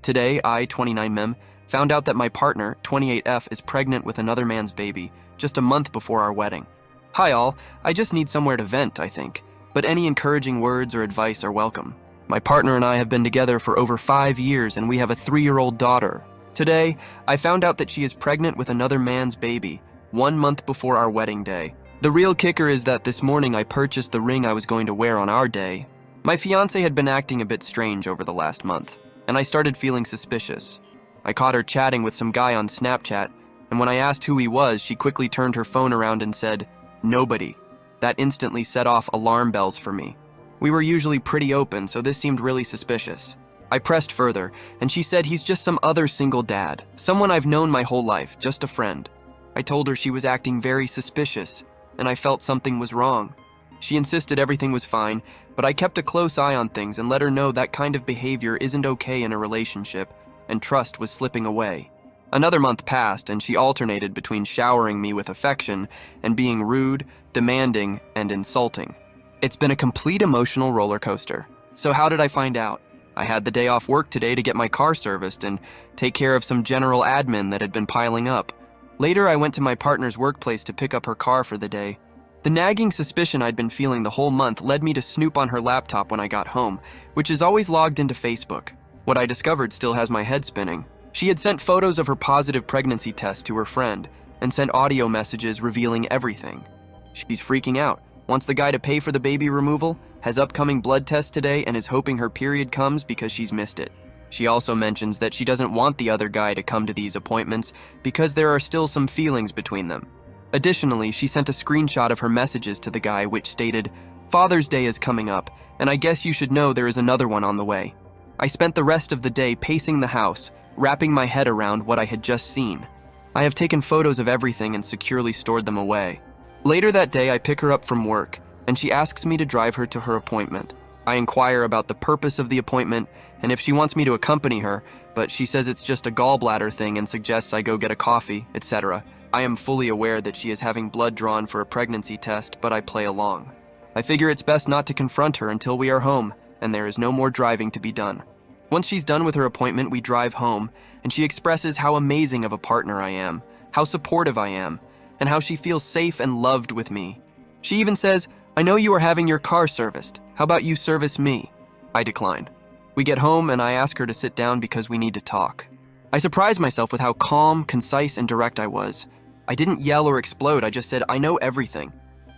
Today, I, 29mem, found out that my partner, 28f, is pregnant with another man's baby just a month before our wedding. Hi all, I just need somewhere to vent, I think, but any encouraging words or advice are welcome. My partner and I have been together for over 5 years and we have a 3-year-old daughter. Today, I found out that she is pregnant with another man's baby, 1 month before our wedding day. The real kicker is that this morning I purchased the ring I was going to wear on our day. My fiancée had been acting a bit strange over the last month, and I started feeling suspicious. I caught her chatting with some guy on Snapchat, and when I asked who he was, she quickly turned her phone around and said, "Nobody." That instantly set off alarm bells for me. We were usually pretty open, so this seemed really suspicious. I pressed further, and she said he's just some other single dad, someone I've known my whole life, just a friend. I told her she was acting very suspicious, and I felt something was wrong. She insisted everything was fine, but I kept a close eye on things and let her know that kind of behavior isn't okay in a relationship, and trust was slipping away. Another month passed, and she alternated between showering me with affection and being rude, demanding, and insulting. It's been a complete emotional roller coaster. So how did I find out? I had the day off work today to get my car serviced and take care of some general admin that had been piling up. Later, I went to my partner's workplace to pick up her car for the day. The nagging suspicion I'd been feeling the whole month led me to snoop on her laptop when I got home, which is always logged into Facebook. What I discovered still has my head spinning. She had sent photos of her positive pregnancy test to her friend and sent audio messages revealing everything. She's freaking out, wants the guy to pay for the baby removal, has upcoming blood tests today, and is hoping her period comes because she's missed it. She also mentions that she doesn't want the other guy to come to these appointments because there are still some feelings between them. Additionally, she sent a screenshot of her messages to the guy which stated, "Father's Day is coming up, and I guess you should know there is another one on the way." I spent the rest of the day pacing the house, wrapping my head around what I had just seen. I have taken photos of everything and securely stored them away. Later that day, I pick her up from work, and she asks me to drive her to her appointment. I inquire about the purpose of the appointment and if she wants me to accompany her, but she says it's just a gallbladder thing and suggests I go get a coffee, etc. I am fully aware that she is having blood drawn for a pregnancy test, but I play along. I figure it's best not to confront her until we are home, and there is no more driving to be done. Once she's done with her appointment, we drive home, and she expresses how amazing of a partner I am, how supportive I am, and how she feels safe and loved with me. She even says, "I know you are having your car serviced. How about you service me?" I decline. We get home and I ask her to sit down because we need to talk. I surprise myself with how calm, concise, and direct I was. I didn't yell or explode, I just said, "I know everything.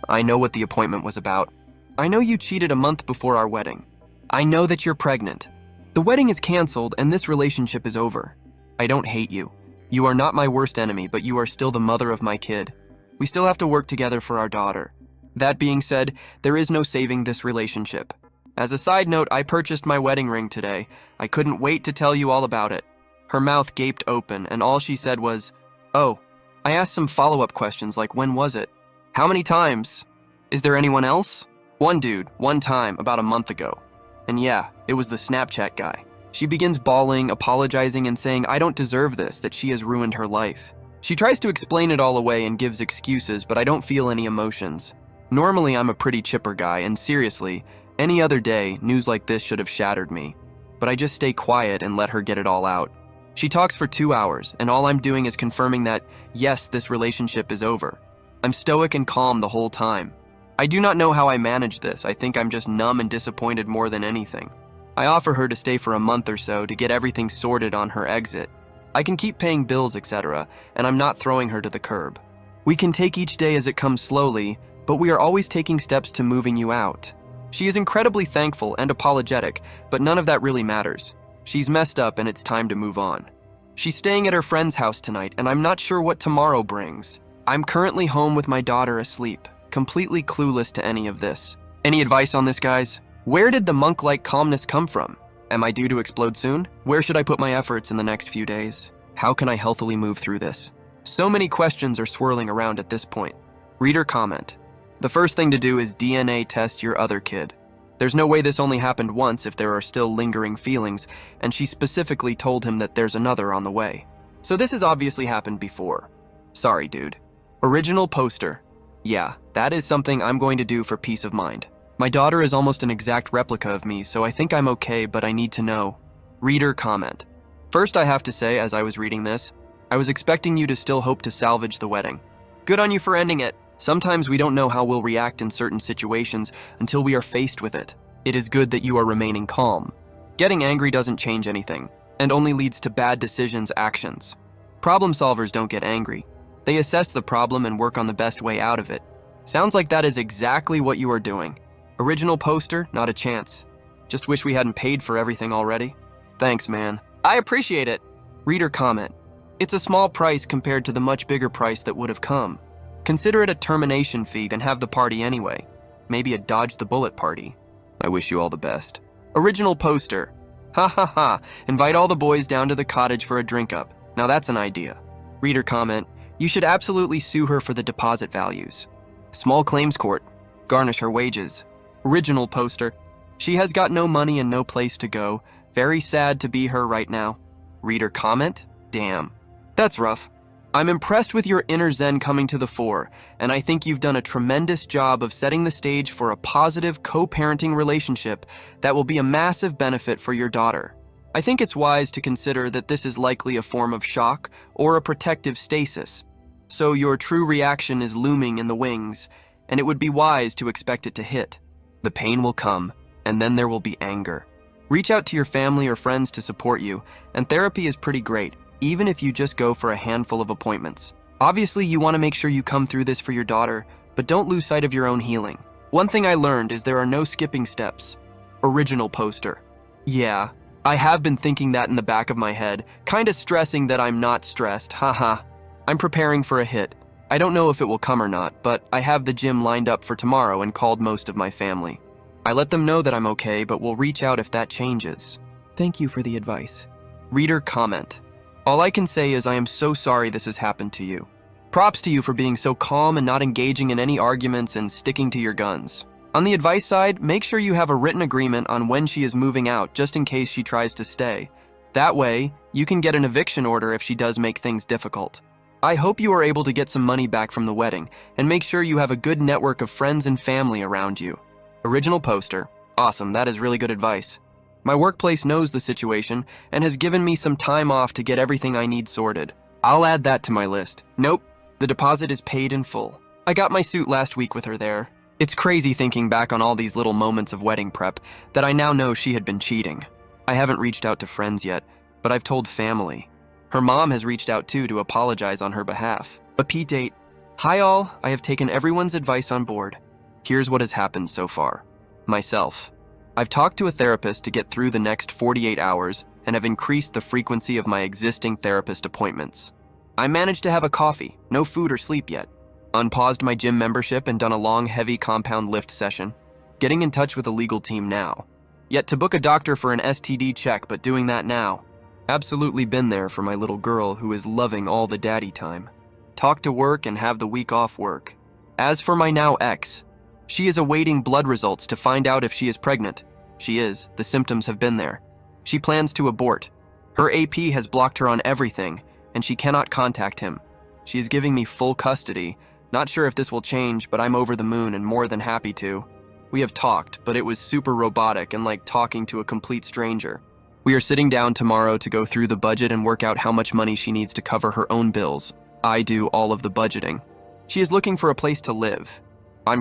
I know what the appointment was about. I know you cheated a month before our wedding. I know that you're pregnant. The wedding is canceled and this relationship is over. I don't hate you. You are not my worst enemy, but you are still the mother of my kid. We still have to work together for our daughter. That being said, there is no saving this relationship. As a side note, I purchased my wedding ring today. I couldn't wait to tell you all about it." Her mouth gaped open, and all she said was, "Oh." I asked some follow-up questions like, "When was it? How many times? Is there anyone else?" "One dude, one time, about a month ago." And yeah, it was the Snapchat guy. She begins bawling, apologizing, and saying I don't deserve this, that she has ruined her life. She tries to explain it all away and gives excuses, but I don't feel any emotions. Normally, I'm a pretty chipper guy, and seriously, any other day, news like this should have shattered me. But I just stay quiet and let her get it all out. She talks for 2 hours, and all I'm doing is confirming that, yes, this relationship is over. I'm stoic and calm the whole time. I do not know how I manage this. I think I'm just numb and disappointed more than anything. I offer her to stay for a month or so to get everything sorted on her exit. I can keep paying bills, etc., and I'm not throwing her to the curb. We can take each day as it comes slowly, but we are always taking steps to moving you out. She is incredibly thankful and apologetic, but none of that really matters. She's messed up and it's time to move on. She's staying at her friend's house tonight, and I'm not sure what tomorrow brings. I'm currently home with my daughter asleep, completely clueless to any of this. Any advice on this, guys? Where did the monk-like calmness come from? Am I due to explode soon? Where should I put my efforts in the next few days? How can I healthily move through this? So many questions are swirling around at this point. Reader comment. The first thing to do is DNA test your other kid. There's no way this only happened once if there are still lingering feelings, and she specifically told him that there's another on the way. So this has obviously happened before. Sorry, dude. Original poster. Yeah, that is something I'm going to do for peace of mind. My daughter is almost an exact replica of me, so I think I'm okay, but I need to know. Reader comment. First, I have to say, as I was reading this, I was expecting you to still hope to salvage the wedding. Good on you for ending it. Sometimes we don't know how we'll react in certain situations until we are faced with it. It is good that you are remaining calm. Getting angry doesn't change anything, and only leads to bad decisions, actions. Problem solvers don't get angry. They assess the problem and work on the best way out of it. Sounds like that is exactly what you are doing. Original poster, not a chance. Just wish we hadn't paid for everything already. Thanks, man. I appreciate it. Reader comment. It's a small price compared to the much bigger price that would have come. Consider it a termination fee and have the party anyway. Maybe a dodge the bullet party. I wish you all the best. Original poster. Ha ha ha. Invite all the boys down to the cottage for a drink up. Now that's an idea. Reader comment. You should absolutely sue her for the deposit values. Small claims court. Garnish her wages. Original poster. She has got no money and no place to go. Very sad to be her right now. Reader comment. Damn. That's rough. I'm impressed with your inner zen coming to the fore, and I think you've done a tremendous job of setting the stage for a positive co-parenting relationship that will be a massive benefit for your daughter. I think it's wise to consider that this is likely a form of shock or a protective stasis. So your true reaction is looming in the wings, and it would be wise to expect it to hit. The pain will come, and then there will be anger. Reach out to your family or friends to support you, and therapy is pretty great, even if you just go for a handful of appointments. Obviously, you want to make sure you come through this for your daughter, but don't lose sight of your own healing. One thing I learned is there are no skipping steps. Original poster. Yeah, I have been thinking that in the back of my head, kinda stressing that I'm not stressed, haha. I'm preparing for a hit. I don't know if it will come or not, but I have the gym lined up for tomorrow and called most of my family. I let them know that I'm okay, but will reach out if that changes. Thank you for the advice. Reader comment. All I can say is I am so sorry this has happened to you. Props to you for being so calm and not engaging in any arguments and sticking to your guns. On the advice side, make sure you have a written agreement on when she is moving out just in case she tries to stay. That way, you can get an eviction order if she does make things difficult. I hope you are able to get some money back from the wedding and make sure you have a good network of friends and family around you. Original poster. Awesome, that is really good advice. My workplace knows the situation and has given me some time off to get everything I need sorted. I'll add that to my list. Nope, the deposit is paid in full. I got my suit last week with her there. It's crazy thinking back on all these little moments of wedding prep that I now know she had been cheating. I haven't reached out to friends yet, but I've told family. Her mom has reached out too to apologize on her behalf. A P-date. Hi all, I have taken everyone's advice on board. Here's what has happened so far. Myself. I've talked to a therapist to get through the next 48 hours and have increased the frequency of my existing therapist appointments. I managed to have a coffee, no food or sleep yet. Unpaused my gym membership and done a long, heavy compound lift session. Getting in touch with a legal team now. Yet to book a doctor for an STD check, but doing that now. Absolutely been there for my little girl who is loving all the daddy time. Talk to work and have the week off work. As for my now ex, she is awaiting blood results to find out if she is pregnant. She is. The symptoms have been there. She plans to abort. Her AP has blocked her on everything, and she cannot contact him. She is giving me full custody. Not sure if this will change, but I'm over the moon and more than happy to. We have talked, but it was super robotic and like talking to a complete stranger. We are sitting down tomorrow to go through the budget and work out how much money she needs to cover her own bills. I do all of the budgeting. She is looking for a place to live.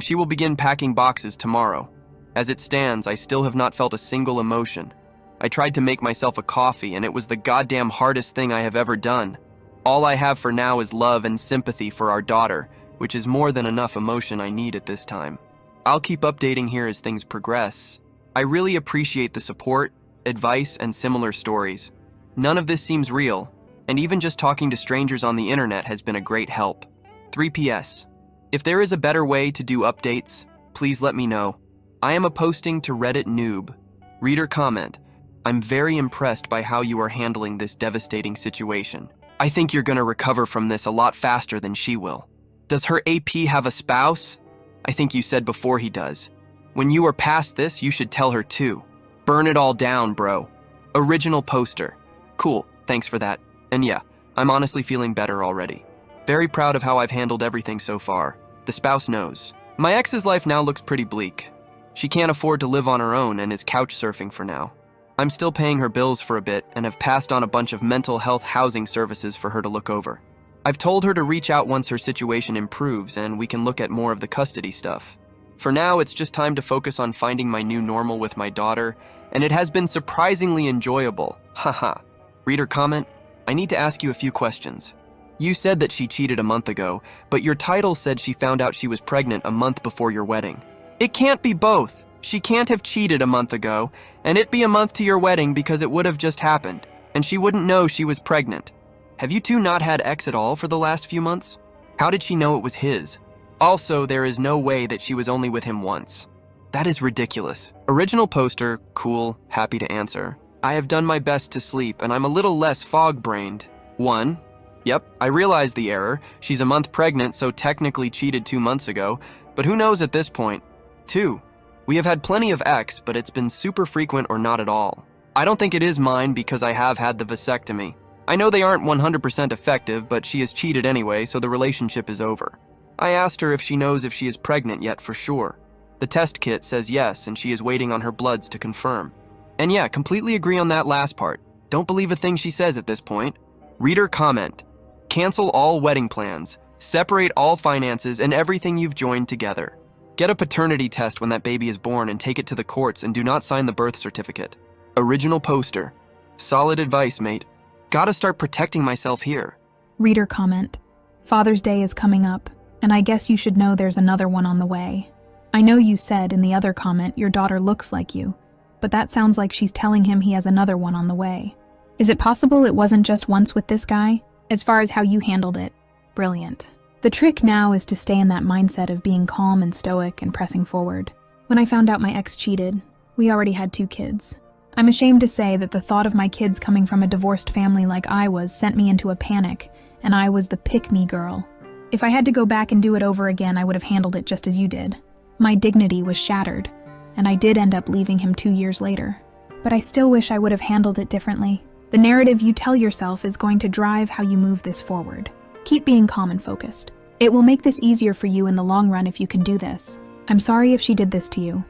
She will begin packing boxes tomorrow. As it stands, I still have not felt a single emotion. I tried to make myself a coffee, and it was the goddamn hardest thing I have ever done. All I have for now is love and sympathy for our daughter, which is more than enough emotion I need at this time. I'll keep updating here as things progress. I really appreciate the support, advice, and similar stories. None of this seems real, and even just talking to strangers on the internet has been a great help. 3PS. If there is a better way to do updates, please let me know. I am a posting to Reddit noob. Reader comment. I'm very impressed by how you are handling this devastating situation. I think you're gonna recover from this a lot faster than she will. Does her AP have a spouse? I think you said before he does. When you are past this, you should tell her too. Burn it all down, bro. Original poster. Cool, thanks for that. And yeah, I'm honestly feeling better already. Very proud of how I've handled everything so far. The spouse knows. My ex's life now looks pretty bleak. She can't afford to live on her own and is couch surfing for now. I'm still paying her bills for a bit and have passed on a bunch of mental health housing services for her to look over. I've told her to reach out once her situation improves and we can look at more of the custody stuff. For now, it's just time to focus on finding my new normal with my daughter, and it has been surprisingly enjoyable. Haha. Reader comment, I need to ask you a few questions. You said that she cheated a month ago, but your title said she found out she was pregnant a month before your wedding. It can't be both. She can't have cheated a month ago, and it be a month to your wedding because it would have just happened, and she wouldn't know she was pregnant. Have you two not had X at all for the last few months? How did she know it was his? Also, there is no way that she was only with him once. That is ridiculous. Original poster, cool, happy to answer. I have done my best to sleep, and I'm a little less fog-brained. 1. Yep, I realize the error. She's a month pregnant, so technically cheated 2 months ago, but who knows at this point? 2. We have had plenty of X, but it's been super frequent or not at all. I don't think it is mine because I have had the vasectomy. I know they aren't 100% effective, but she has cheated anyway, so the relationship is over. I asked her if she knows if she is pregnant yet for sure. The test kit says yes, and she is waiting on her bloods to confirm. And yeah, completely agree on that last part. Don't believe a thing she says at this point. Reader comment. Cancel all wedding plans. Separate all finances and everything you've joined together. Get a paternity test when that baby is born and take it to the courts and do not sign the birth certificate. Original poster. Solid advice, mate. Gotta start protecting myself here. Reader comment. Father's Day is coming up, and I guess you should know there's another one on the way. I know you said in the other comment your daughter looks like you, but that sounds like she's telling him he has another one on the way. Is it possible it wasn't just once with this guy? As far as how you handled it, brilliant. The trick now is to stay in that mindset of being calm and stoic and pressing forward. When I found out my ex cheated, we already had 2 kids. I'm ashamed to say that the thought of my kids coming from a divorced family like I was sent me into a panic, and I was the pick-me girl. If I had to go back and do it over again, I would have handled it just as you did. My dignity was shattered, and I did end up leaving him 2 years later. But I still wish I would have handled it differently. The narrative you tell yourself is going to drive how you move this forward. Keep being calm and focused. It will make this easier for you in the long run if you can do this. I'm sorry if she did this to you.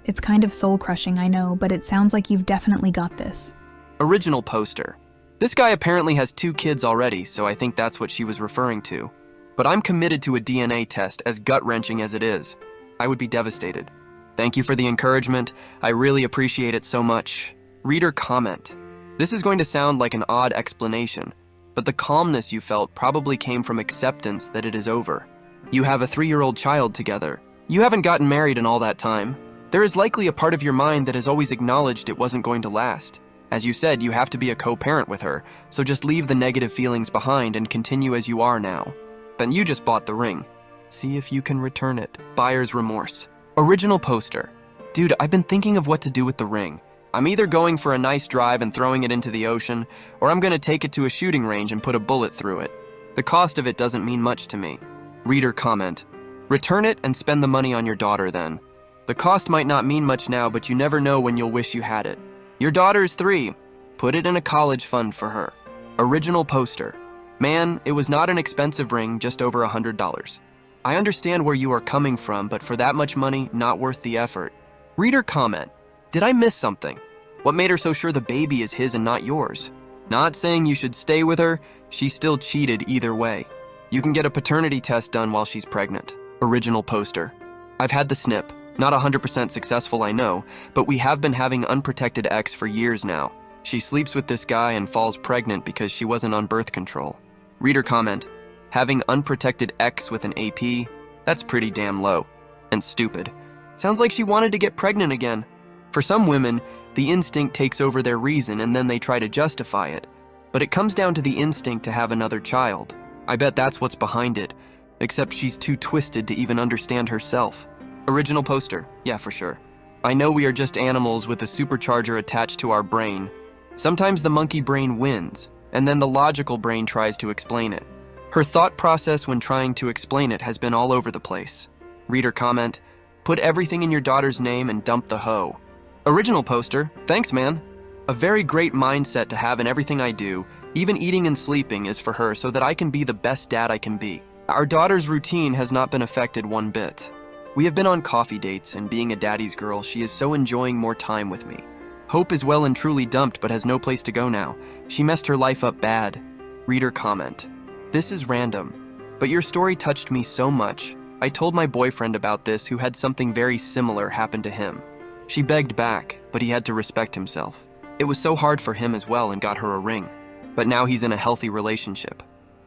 It's kind of soul-crushing, I know, but it sounds like you've definitely got this. Original poster. This guy apparently has 2 kids already, so I think that's what she was referring to. But I'm committed to a DNA test, as gut-wrenching as it is. I would be devastated. Thank you for the encouragement. I really appreciate it so much. Reader comment. This is going to sound like an odd explanation, but the calmness you felt probably came from acceptance that it is over. You have a 3-year-old child together. You haven't gotten married in all that time. There is likely a part of your mind that has always acknowledged it wasn't going to last. As you said, you have to be a co-parent with her, so just leave the negative feelings behind and continue as you are now. But you just bought the ring. See if you can return it. Buyer's remorse. Original poster. Dude, I've been thinking of what to do with the ring. I'm either going for a nice drive and throwing it into the ocean, or I'm gonna take it to a shooting range and put a bullet through it. The cost of it doesn't mean much to me. Reader comment. Return it and spend the money on your daughter then. The cost might not mean much now, but you never know when you'll wish you had it. Your daughter's 3. Put it in a college fund for her. Original poster. Man, it was not an expensive ring, just over $100. I understand where you are coming from, but for that much money, not worth the effort. Reader comment. Did I miss something? What made her so sure the baby is his and not yours? Not saying you should stay with her, she still cheated either way. You can get a paternity test done while she's pregnant. Original poster. I've had the snip. Not 100% successful, I know, but we have been having unprotected X for years now. She sleeps with this guy and falls pregnant because she wasn't on birth control. Reader comment. Having unprotected X with an AP? That's pretty damn low. And stupid. Sounds like she wanted to get pregnant again. For some women, the instinct takes over their reason and then they try to justify it. But it comes down to the instinct to have another child. I bet that's what's behind it. Except she's too twisted to even understand herself. Original poster. Yeah, for sure. I know we are just animals with a supercharger attached to our brain. Sometimes the monkey brain wins, and then the logical brain tries to explain it. Her thought process when trying to explain it has been all over the place. Reader comment. Put everything in your daughter's name and dump the hoe. Original poster. Thanks, man. A very great mindset to have in everything I do, even eating and sleeping, is for her so that I can be the best dad I can be. Our daughter's routine has not been affected one bit. We have been on coffee dates, and being a daddy's girl, she is so enjoying more time with me. Hope is well and truly dumped but has no place to go now. She messed her life up bad. Reader comment. This is random, but your story touched me so much. I told my boyfriend about this who had something very similar happen to him. She begged back, but he had to respect himself. It was so hard for him as well and got her a ring. But now he's in a healthy relationship.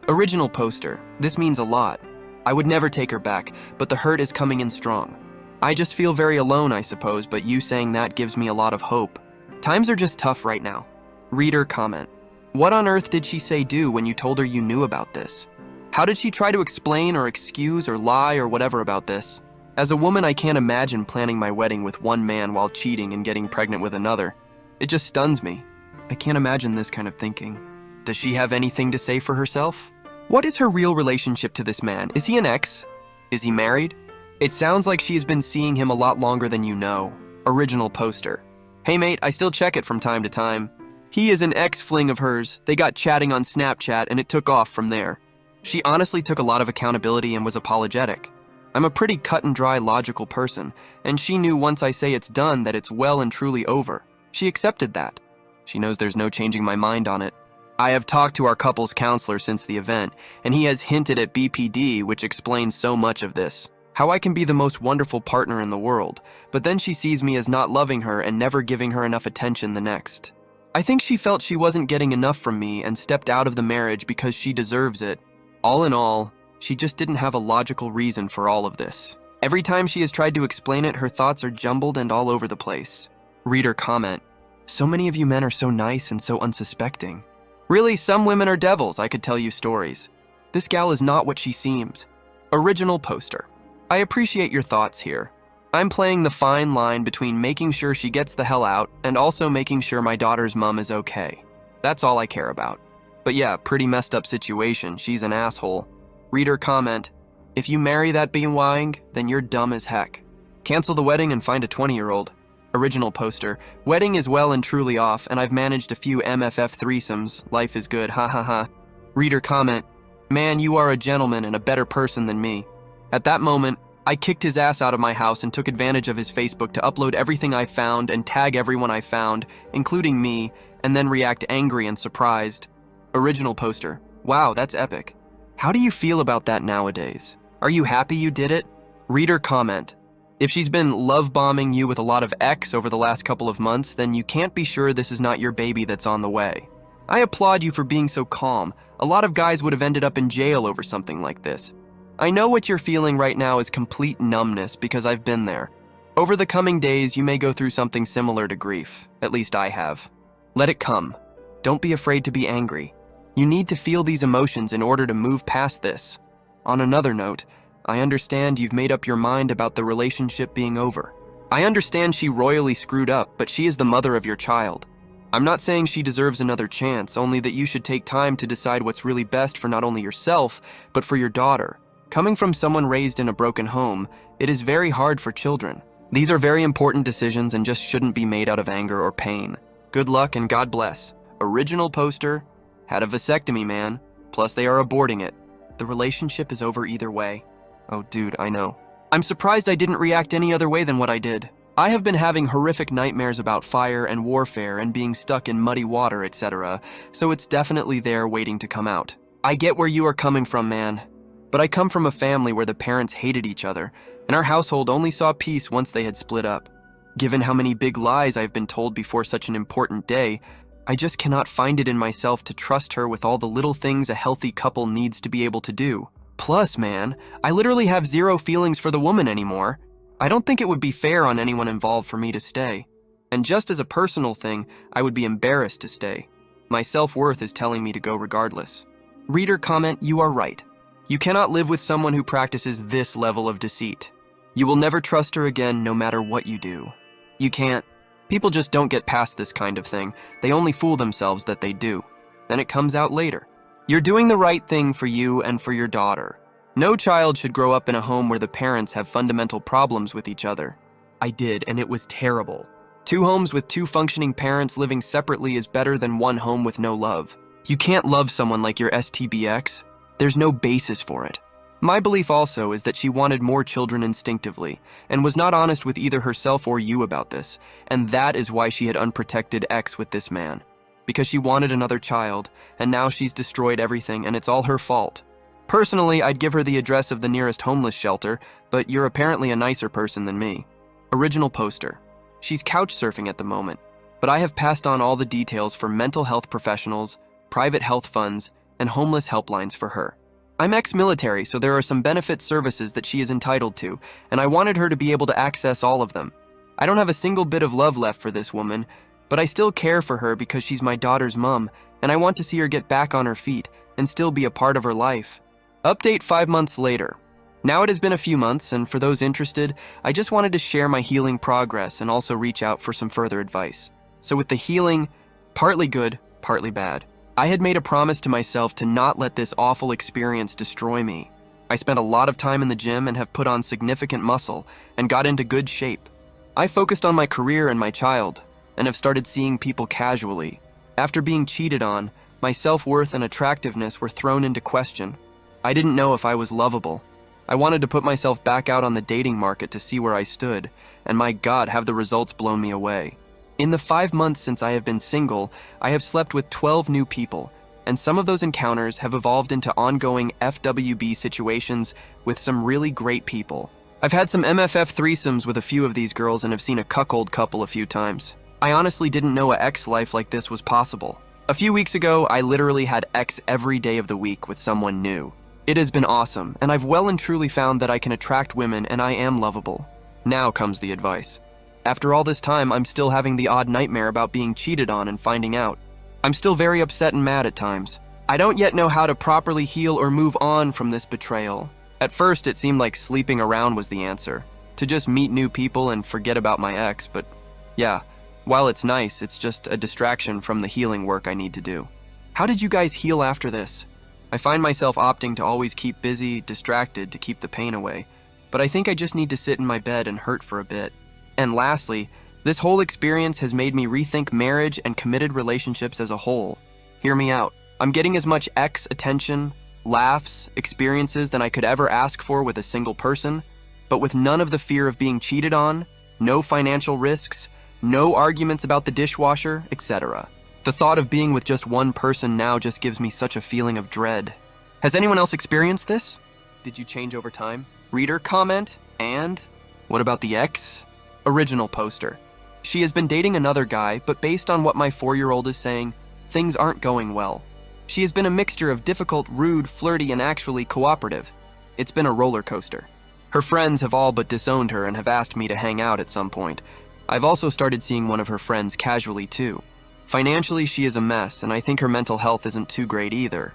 Original poster. This means a lot. I would never take her back, but the hurt is coming in strong. I just feel very alone, I suppose, but you saying that gives me a lot of hope. Times are just tough right now. Reader comment. What on earth did she say do when you told her you knew about this? How did she try to explain or excuse or lie or whatever about this? As a woman, I can't imagine planning my wedding with one man while cheating and getting pregnant with another. It just stuns me. I can't imagine this kind of thinking. Does she have anything to say for herself? What is her real relationship to this man? Is he an ex? Is he married? It sounds like she has been seeing him a lot longer than you know. Original poster. Hey mate, I still check it from time to time. He is an ex-fling of hers. They got chatting on Snapchat and it took off from there. She honestly took a lot of accountability and was apologetic. I'm a pretty cut and dry logical person, and she knew once I say it's done that it's well and truly over. She accepted that. She knows there's no changing my mind on it. I have talked to our couples counselor since the event, and he has hinted at BPD, which explains so much of this. How I can be the most wonderful partner in the world, but then she sees me as not loving her and never giving her enough attention the next. I think she felt she wasn't getting enough from me and stepped out of the marriage because she deserves it. All in all, she just didn't have a logical reason for all of this. Every time she has tried to explain it, her thoughts are jumbled and all over the place. Reader comment. So many of you men are so nice and so unsuspecting. Really, some women are devils, I could tell you stories. This gal is not what she seems. Original poster. I appreciate your thoughts here. I'm playing the fine line between making sure she gets the hell out and also making sure my daughter's mom is okay. That's all I care about. But yeah, pretty messed up situation. She's an asshole. Reader comment. If you marry that being, then you're dumb as heck. Cancel the wedding and find a 20-year-old. Original poster. Wedding is well and truly off, and I've managed a few MFF threesomes. Life is good, ha ha ha. Reader comment. Man, you are a gentleman and a better person than me. At that moment, I kicked his ass out of my house and took advantage of his Facebook to upload everything I found and tag everyone I found, including me, and then react angry and surprised. Original poster. Wow, that's epic. How do you feel about that nowadays? Are you happy you did it? Reader comment. If she's been love-bombing you with a lot of X over the last couple of months, then you can't be sure this is not your baby that's on the way. I applaud you for being so calm. A lot of guys would have ended up in jail over something like this. I know what you're feeling right now is complete numbness because I've been there. Over the coming days, you may go through something similar to grief. At least I have. Let it come. Don't be afraid to be angry. You need to feel these emotions in order to move past this. On another note, I understand you've made up your mind about the relationship being over. I understand she royally screwed up, but she is the mother of your child. I'm not saying she deserves another chance, only that you should take time to decide what's really best for not only yourself, but for your daughter. Coming from someone raised in a broken home, it is very hard for children. These are very important decisions and just shouldn't be made out of anger or pain. Good luck and God bless. Original poster. Had a vasectomy, man. Plus they are aborting it. The relationship is over either way. Oh dude, I know. I'm surprised I didn't react any other way than what I did. I have been having horrific nightmares about fire and warfare and being stuck in muddy water, etc., so it's definitely there waiting to come out. I get where you are coming from, man. But I come from a family where the parents hated each other, and our household only saw peace once they had split up. Given how many big lies I've been told before such an important day, I just cannot find it in myself to trust her with all the little things a healthy couple needs to be able to do. Plus, man, I literally have zero feelings for the woman anymore. I don't think it would be fair on anyone involved for me to stay. And just as a personal thing, I would be embarrassed to stay. My self-worth is telling me to go regardless. Reader comment, you are right. You cannot live with someone who practices this level of deceit. You will never trust her again no matter what you do. You can't. People just don't get past this kind of thing. They only fool themselves that they do. Then it comes out later. You're doing the right thing for you and for your daughter. No child should grow up in a home where the parents have fundamental problems with each other. I did, and it was terrible. 2 homes with 2 functioning parents living separately is better than 1 home with no love. You can't love someone like your STBX. There's no basis for it. My belief also is that she wanted more children instinctively, and was not honest with either herself or you about this, and that is why she had unprotected X with this man. Because she wanted another child, and now she's destroyed everything, and it's all her fault. Personally, I'd give her the address of the nearest homeless shelter, but you're apparently a nicer person than me. Original poster. She's couch surfing at the moment, but I have passed on all the details for mental health professionals, private health funds, and homeless helplines for her. I'm ex-military, so there are some benefit services that she is entitled to, and I wanted her to be able to access all of them. I don't have a single bit of love left for this woman, but I still care for her because she's my daughter's mom, and I want to see her get back on her feet and still be a part of her life. Update 5 months later. Now it has been a few months, and for those interested, I just wanted to share my healing progress and also reach out for some further advice. So with the healing, partly good, partly bad. I had made a promise to myself to not let this awful experience destroy me. I spent a lot of time in the gym and have put on significant muscle and got into good shape. I focused on my career and my child, and have started seeing people casually. After being cheated on, my self-worth and attractiveness were thrown into question. I didn't know if I was lovable. I wanted to put myself back out on the dating market to see where I stood, and my God, have the results blown me away. In the 5 months since I have been single, I have slept with 12 new people, and some of those encounters have evolved into ongoing FWB situations with some really great people. I've had some MFF threesomes with a few of these girls and have seen a cuckold couple a few times. I honestly didn't know a ex life like this was possible. A few weeks ago, I literally had ex every day of the week with someone new. It has been awesome, and I've well and truly found that I can attract women and I am lovable. Now comes the advice. After all this time, I'm still having the odd nightmare about being cheated on and finding out. I'm still very upset and mad at times. I don't yet know how to properly heal or move on from this betrayal. At first, it seemed like sleeping around was the answer. To just meet new people and forget about my ex, but yeah, while it's nice, it's just a distraction from the healing work I need to do. How did you guys heal after this? I find myself opting to always keep busy, distracted to keep the pain away, but I think I just need to sit in my bed and hurt for a bit. And lastly, this whole experience has made me rethink marriage and committed relationships as a whole. Hear me out. I'm getting as much ex attention, laughs, experiences than I could ever ask for with a single person, but with none of the fear of being cheated on, no financial risks, no arguments about the dishwasher, etc. The thought of being with just one person now just gives me such a feeling of dread. Has anyone else experienced this? Did you change over time? Reader comment, and what about the ex? Original poster. She has been dating another guy, but based on what my 4-year-old is saying, things aren't going well. She has been a mixture of difficult, rude, flirty, and actually cooperative. It's been a roller coaster. Her friends have all but disowned her and have asked me to hang out at some point. I've also started seeing one of her friends casually too. Financially, she is a mess, and I think her mental health isn't too great either.